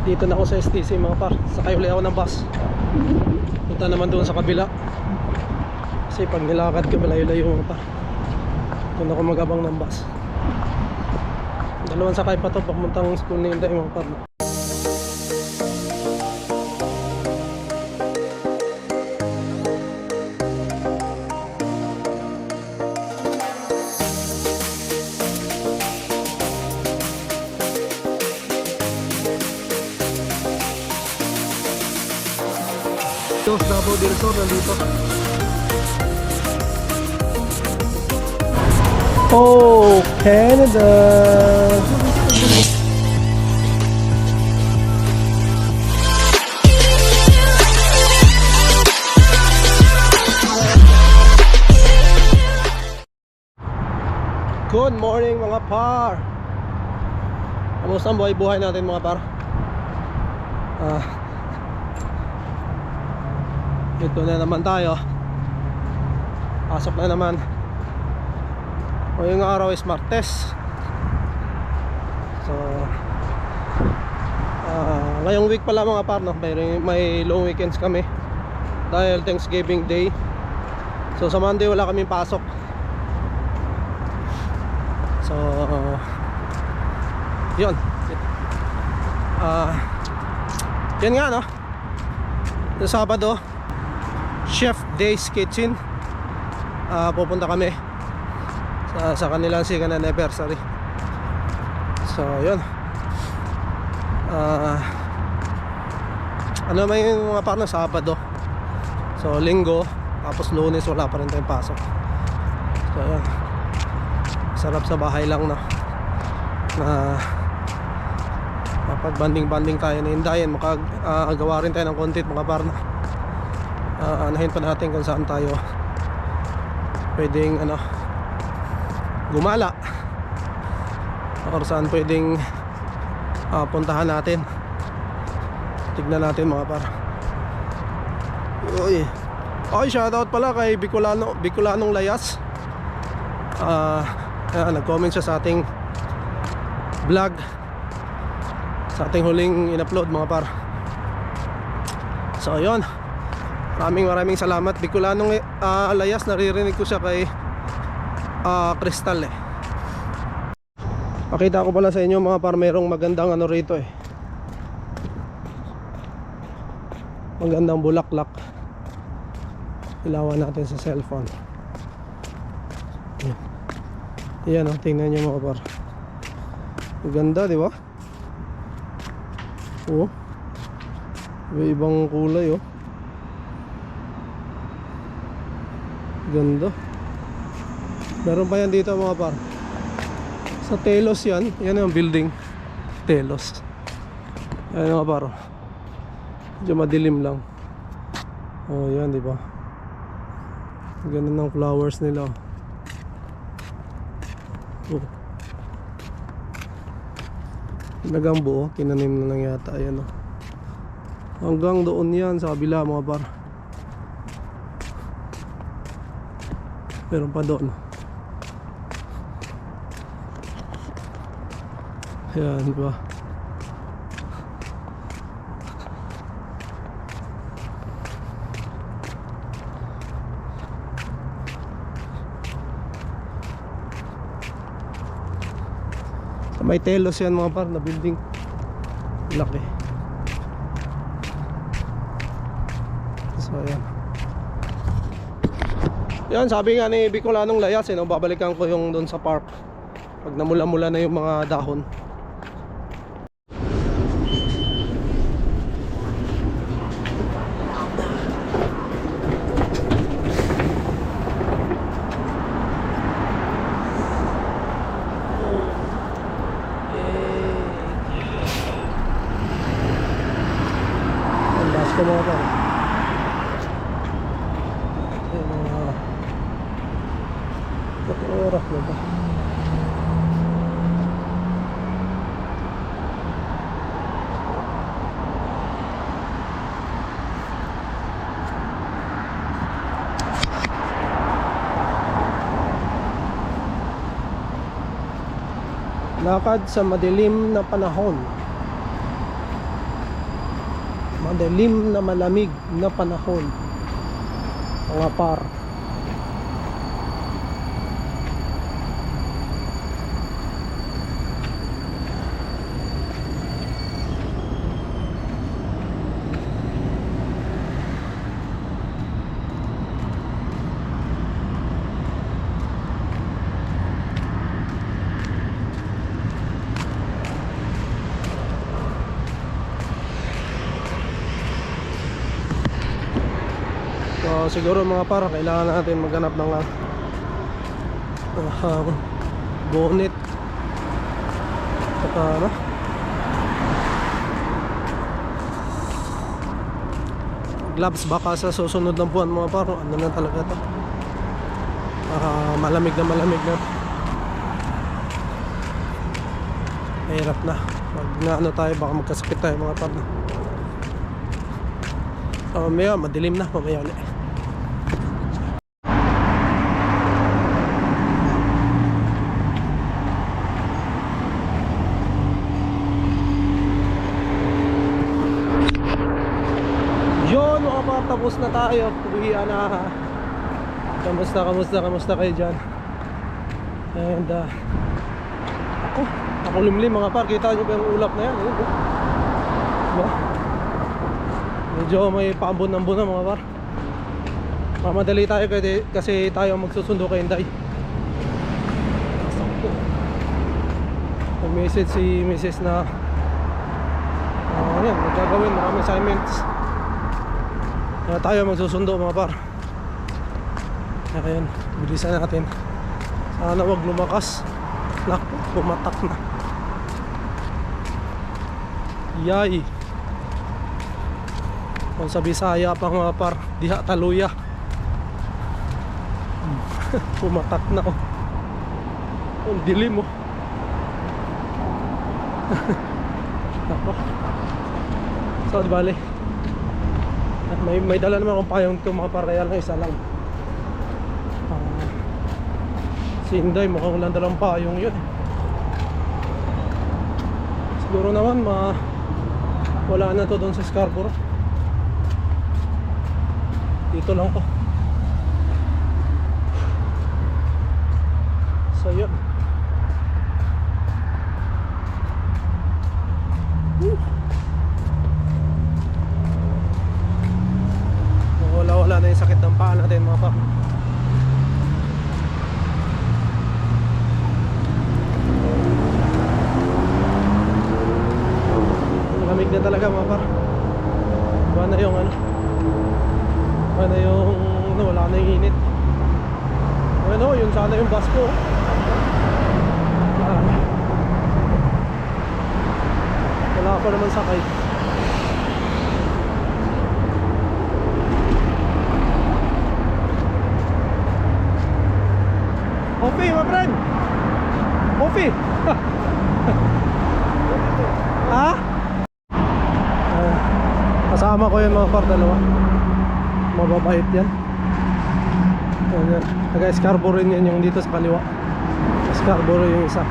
Dito na ako sa STC mga par. Sakay ulit ako ng bus. Punta naman doon sa kabila. Kasi pag nilakad ko malayo-layo mga par. Doon ako magabang ng bus. Dalawang sakay pa to papuntang school ni Inday mga par. Davao del Sur nandito. Oh, Canada. Good morning mga par. Kamusta ang buhay natin mga par? Ito na naman tayo. Pasok na naman. Ngayong araw is Martes. So ngayong week pala mga par, no? May long weekends kami dahil Thanksgiving Day. So sa Monday wala kaming pasok. So yun. Yan nga no. Sa Sabado Chef Days Kitchen, pupunta kami sa kanilang second anniversary. So yun, ano may mga parang Sabado, so Linggo, tapos Lunes wala pa rin tayong pasok. So yun, sarap sa bahay lang no, na mapag-banding tayo ni Indayan, makagawa rin tayo ng content mga parna. Anahin pa natin kung saan tayo pwedeng gumala or saan pwedeng puntahan natin. Tignan natin mga par. Uy, shoutout pala kay Bicolanong Layas. Nag-comment siya sa ating vlog, sa ating huling in-upload mga par. So yun, maraming salamat Bicolanong Layas. Naririnig ko siya kay Crystal eh. Pakita ko pala sa inyo mga par, merong magandang rito eh, magandang bulaklak. Ilawan natin sa cellphone. Yan tingnan nyo mga par, maganda di ba? Oh, may ibang kulay oh. Ganda. Meron pa yan dito mga par. Sa Telos yan. Yan yung building Telos. Yan mga par. Medyo madilim lang. Oh yan diba. Ganda ng flowers nila. Oh. Nagang buo. Tinanim na lang yata. Ayan oh. Hanggang doon yan sa kabila mga par. Meron pa doon. Ayan diba. May Telos yan mga par na building. Laki. So ayan. Yan, sabi nga ni Bicolanong Layas babalikan ko yung doon sa park pag namula-mula na yung mga dahon. Ang bas ko mga par. Oras na ba? Lakad sa madilim na panahon. madilim na malamig na panahon, mga par. So siguro mga par, kailangan natin maghanap ng bonnet at gloves baka sa susunod ng buwan mga par. Ano na talaga to, malamig na mahirap na pag ano tayo, baka magkasakit tayo mga par. Mamaya madilim na, mamaya ulit. Yun mga par, tapos na tayo. Uwian na. Kamusta kayo dyan? And ako limlim mga par. Kita nyo ba yung ulap na yan? Diba? Medyo may paambon-ambon na mga par. Mamadali tayo kasi tayo magsusundo kay Inday. Nag-message si Mrs. na yan, magagawin maraming assignments. Tayo magsusundo mga par. Kaya yun, bilisan natin. Sana wag lumakas. Naku, pumatak na. Yay. Kung sa Bisaya pa mga par, diha taluya. Pumatak na oh. Ang dilim oh. Naku. So di bale, may dala naman akong payong ito mga par, kaya lang isa lang. Si Inday mukhang walang dalang payong yun. Siguro naman wala na to doon sa Scarborough. Dito lang to. So yun. Wala na yung sakit ng paa natin mga pa. Malamig na talaga mga par. Iba na yung wala na yung init. Yun sana yung bus ko. Wala pa naman sakay. Coffee, my friend. Coffee. Ha? Kasama ko yung mga par, dalawa. Mababait yan. Taga Scarborough yan yung dito sa kaliwa. Scarborough yung isa.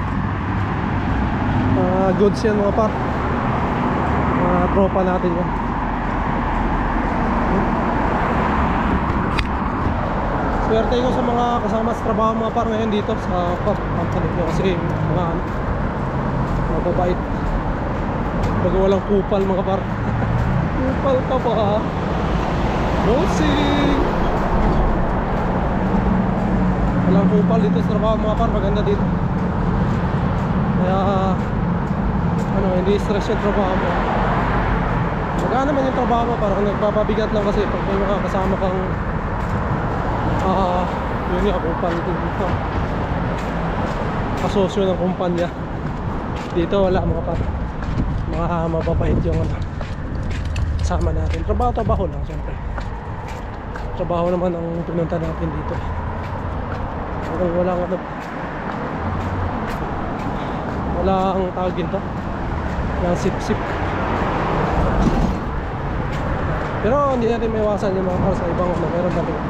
Goods yan mga par. Tropa natin yan. Swerte ko sa mga kasama sa trabaho mga par ngayon dito sa company ko kasi mga mababait. Baga walang kupal mga par. Kupal ka pa ha. Bossing. Walang kupal dito sa trabaho mga par, maganda dito. Kaya hindi stress yung trabaho mo. Maganda naman yung trabaho mo, parang nagpapabigat lang kasi pag may mga kasama kang yun yung kupal dito. Kasosyo ng kumpanya. Dito wala mga par. Mga mababait yung kasama natin. Trabaho lang siyempre. Trabaho naman ang pinunta natin dito. Walang tawag dito. Walang sip-sip. Pero hindi natin may iwasan yung mga par sa ibang meron talaga.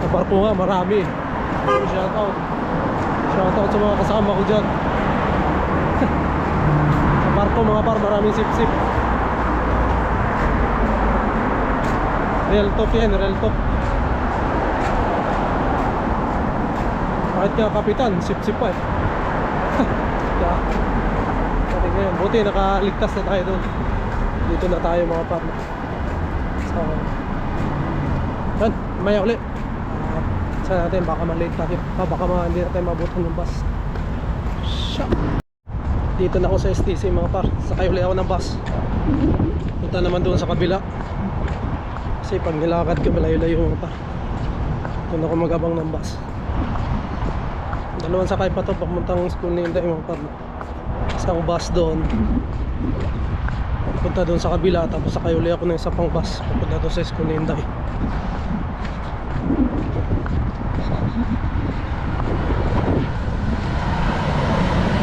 Sa barko nga marami. Shoutout sa mga kasama ko dyan. Sa barko mga par, maraming sip-sip. Real top yan, real top. Kahit nga kapitan, sip-sip pa eh. Kaya, pati ngayon, buti nakaligtas na tayo doon. Dito na tayo mga partner. So, yan, maya ulit. Saan natin, baka ma-late tayo. Baka hindi na tayo mabutan ng bus. Shop. Dito na ako sa STC mga par. Sakay ulit ako ng bus. Punta naman doon sa kabila. Kasi pag nilakad ko malayo-layo mga par. Doon ako magabang ng bus. Dalawang sakay pa to papuntang school ni Inday mga par. Isang bus doon. Punta doon sa kabila. Tapos sakay ulit ako ng isa pang bus. Papunta doon sa school ni Inday.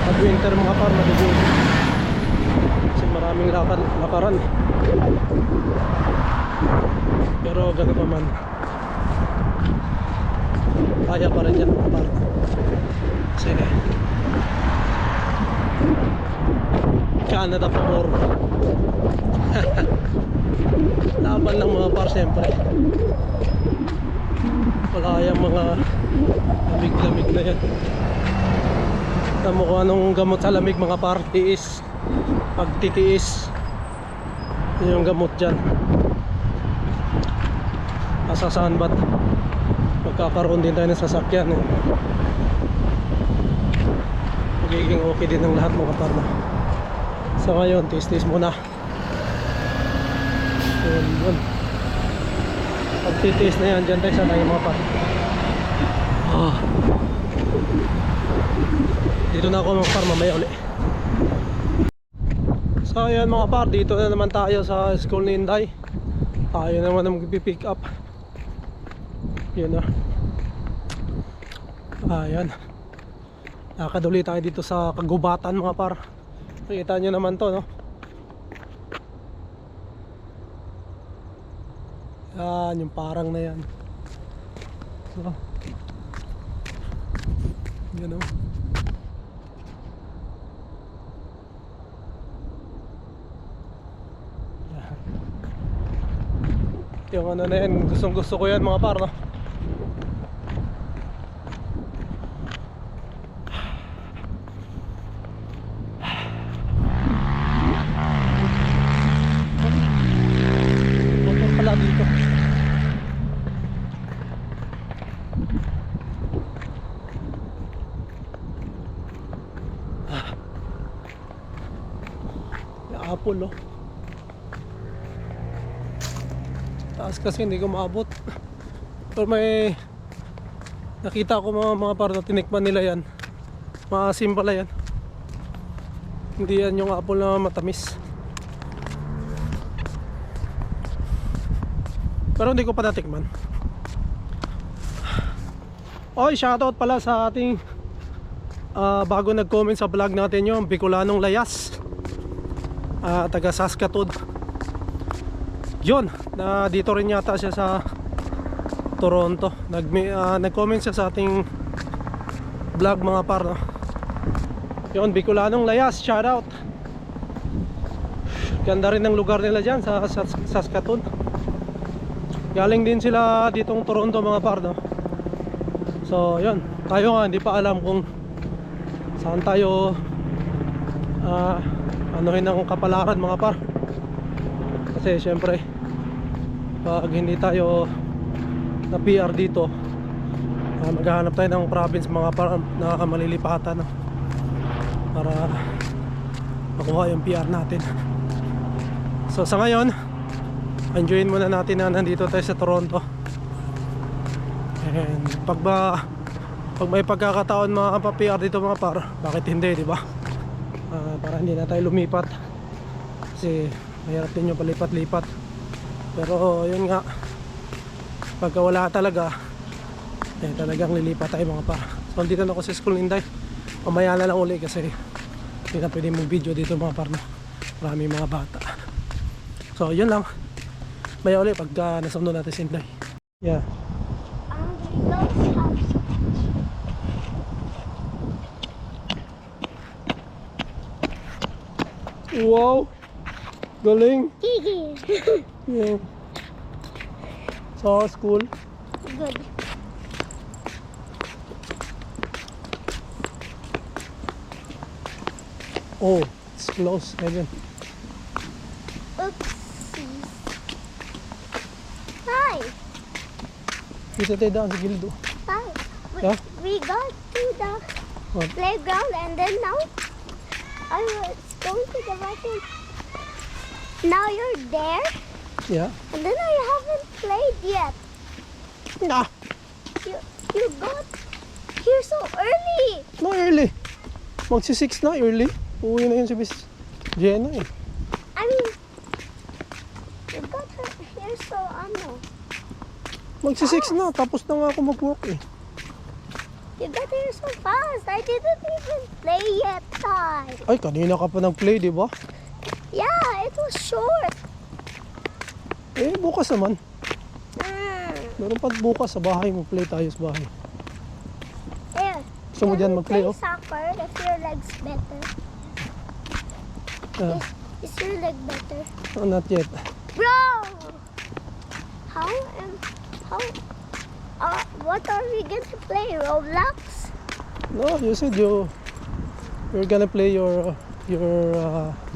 Pag winter mga par, madugo kasi maraming lakaran eh. Pero ganun pa man, kaya pa rin yan mga par. Kasi Canada pa more. Laban lang mga par siyempre. Wala yung mga lamig-lamig na yan. Tamo ko anong gamot sa lamig mga par. Tiis. Pagtitiis. Yun yung gamot dyan. Asasaan ba't magkakaroon din tayo ng sasakyan eh. Magiging okay din ang lahat mga par na. So ngayon, tiis-tiis muna. Yun. Pagtitiis na yan, dyan tayo sanay mga par. Dito na ako mga par, mamaya ulit. So ayan mga par, dito na naman tayo sa school ni Inday. Tayo naman ang mag-pick up. Yun na. Ayan. Nakaduli tayo dito sa kagubatan mga par. Nakita nyo naman to no. Yan, yung parang na yan. So, yan o. Yung ano na yan, gustong gusto ko yan mga par no? Motor pala dito. Apple oh. Taas kasi hindi ko maabot. Pero may nakita ko mga par na tinikman nila yan. Maasim pala yan. Hindi yan yung apple na matamis. Pero hindi ko pa natikman. Oy, shoutout pala sa ating bago nag-comment sa vlog natin yung Bicolanong Layas, taga Saskatoon. Yun, dito rin yata siya sa Toronto. Nag-comment siya sa ating vlog mga par no? Yun, Bicolanong Layas, shoutout. Ganda rin ng lugar nila dyan sa Saskatoon. Galing din sila ditong Toronto mga par no? So yun, tayo nga hindi pa alam kung saan tayo anuhin ng kapalaran mga par. Kasi syempre pag hindi tayo na PR dito, maghahanap tayo ng province mga par na malilipatan no? Para makuha yung PR natin. So sa ngayon, enjoyin muna natin na nandito tayo sa Toronto. And pag may pagkakataon mga pa-PR dito mga par, bakit hindi, di ba? Para hindi na tayo lumipat. Kasi mahirap din yung palipat-lipat. Pero yun nga, pagka wala talaga, talagang lilipat tayo mga par. So dito na ako sa school Inday. Mamaya na lang uli kasi hindi na pwede mong video dito mga par no? Marami mga bata. So yun lang. Maya uli pagka nasundo natin si Inday. Yeah. Wow! Galing! Yeah. So, school? Good. Oh, it's close, Evan. Oopsies. Hi. Dito tayo daan sa gilid. Oh. Hi. Yeah? We got to the What? playground and then now I was going to the bathroom. Now you're there Yeah? and then I haven't played yet. Nah, You got here so early. no early. Magsi-6 na, early. Uwi na yun si Miss Jenna eh. I mean, you got her here so Magsi-6 na, tapos na nga ako mag-work eh. You got here so fast. I didn't even play yet, Ty. Ay, kanina ka pa nag-play, di ba? Yeah, it was short. Eh, bukas naman. Mm. Meron pa bukas sa bahay mo. Play tayo sa bahay. Yeah. Gusto mo dyan mag-play, oh? Soccer if your leg's better. Yeah. Is your leg better? Oh, not yet. Bro! How what are we going to play? Roblox? No, you said you're gonna play your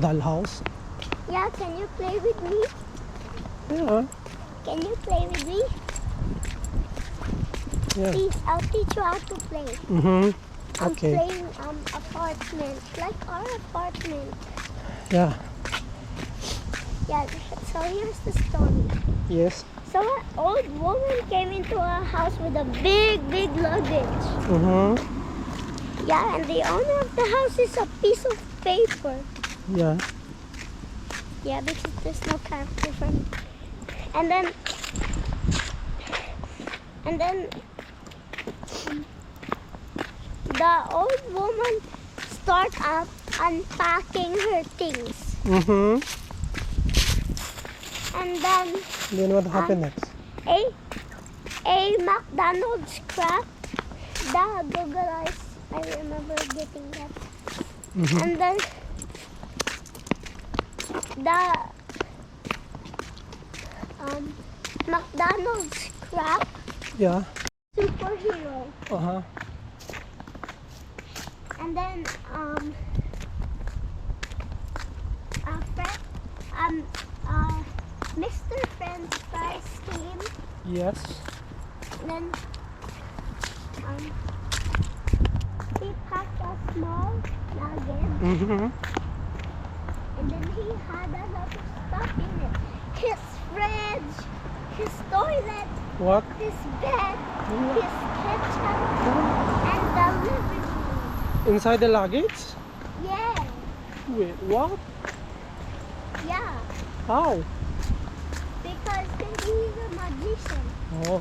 dollhouse. Yeah, can you play with me? Yeah, Can you play with me? yeah. Please, I'll teach you how to play. Mm-hmm. I'm Okay. playing apartment, like our apartment. Yeah. Yeah, so here's the story. Yes. So an old woman came into our house with a big luggage. Mm-hmm. Yeah, and the owner of the house is a piece of paper. Yeah. Yeah, because there's no character for me. And then the old woman start up unpacking her things. Mm-hmm. And then Then what happened next? a McDonald's crab. The Google Eyes. I remember getting that. Mm-hmm. And then the McDonald's crab Yeah. superhero. Uh-huh. And then Mr. French fries came. Yes. And then he packed a small nugget. Mm-hmm. And then he had a lot of stuff in it. His fridge, his toilet, What? his bed, his kitchen, and the living room. Inside the luggage? Yeah, Wait, what? yeah. How? Because he's a magician. Oh.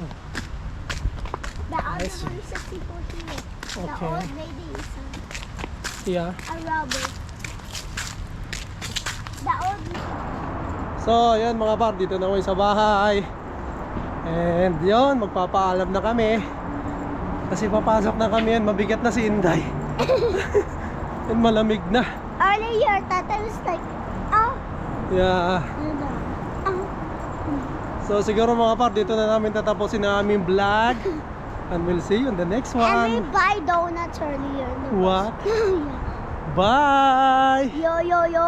The other see. one is a superhero. The Okay. old lady is Yeah. a robber. The old So, yan mga par, dito na kami sa bahay. And yon, magpapaalam na kami. Kasi papasok na kami yan, mabigat na si Inday. And malamig na. earlier, Tata was like, oh, Yeah. oh. So siguro mga par, dito na namin tatapusin ang aming vlog. And we'll see you in the next And we one. buy donuts earlier. What? Bye! Yo, yo, yo.